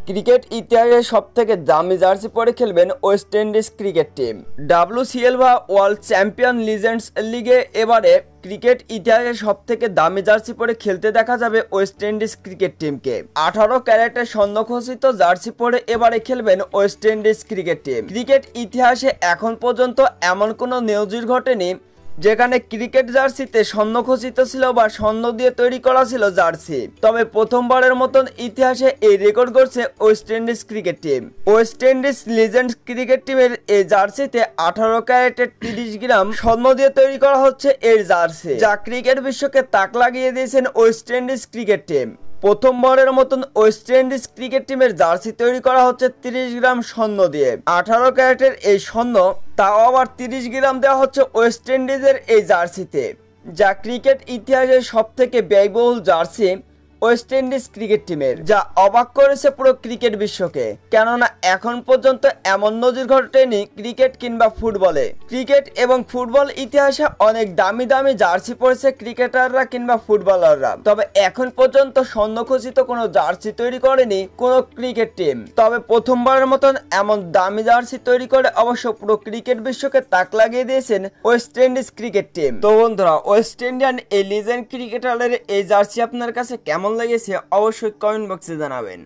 Cricket ইতিহাসে সবথেকে দামি জার্সি পরে খেলবেন West Indies cricket team. WCL বা ওয়ার্ল্ড চ্যাম্পিয়ন লিজেন্ডস লিগে এবারে ক্রিকেট ইতিহাসে সবথেকে দামি জার্সি পরে খেলতে দেখা যাবে ওয়েস্ট ইন্ডিজ ক্রিকেট টিমকে। 18 ক্যারেটের স্বর্ণখচিত জার্সি পরে এবারে খেলবেন West Indies cricket team. Cricket ইতিহাসে এখন পর্যন্ত এমন কোনো নজির ঘটেনি যেখানে ক্রিকেট জার্সিতে স্বর্ণখচিত ছিল বা স্বর্ণ দিয়ে তৈরি করা ছিল জার্সি। তবে প্রথমবারের মতন ইতিহাসে এই রেকর্ড করছে West Indies cricket team. West Indies legends cricket টিমের এই জার্সিতে 18 ক্যারেটের 30 গ্রাম স্বর্ণ দিয়ে তৈরি করা হচ্ছে এই জার্সি, যা ক্রিকেট বিশ্বকে তাক লাগিয়ে দিয়েছেন ওয়েস্ট ইন্ডিজ ক্রিকেট টিম। প্রথমবারের মতন ওয়েস্ট ইন্ডিজ ক্রিকেট টিমের জার্সি তৈরি করা হচ্ছে 30 গ্রাম স্বর্ণ দিয়ে। 18 ক্যারেটের এই স্বর্ণ, তাও আবার 30 গ্রাম দেওয়া হচ্ছে ওয়েস্ট ইন্ডিজের এই জার্সিতে, যা ক্রিকেট ইতিহাসের সবথেকে ব্যয়বহুল জার্সি ওয়েস্ট ইন্ডিজ ক্রিকেট টিমের, যা অবাক করেছে পুরো ক্রিকেট বিশ্বকে। কেননা এখন পর্যন্ত এমন নজির ঘটেনি ক্রিকেট কিংবা ফুটবলে। ক্রিকেট এবং ফুটবল ইতিহাসে অনেক দামি দামি জার্সি পরেছে ক্রিকেটাররা কিংবা ফুটবলাররা, তবে এখন পর্যন্ত স্বর্ণখচিত কোনো জার্সি তৈরি করেনি কোনো ক্রিকেট টিম। তবে প্রথমবারের মতন এমন দামি জার্সি তৈরি করে অবশ্য পুরো ক্রিকেট বিশ্বকে তাক লাগিয়ে দিয়েছেন ওয়েস্ট ইন্ডিজ ক্রিকেট টিম। তো বন্ধুরা, ওয়েস্ট ইন্ডিয়ান এই লিজেন্ড ক্রিকেটারের এই জার্সি আপনার কাছে কেমন লেগেছে অবশ্যই কমেন্ট বক্সে জানাবেন।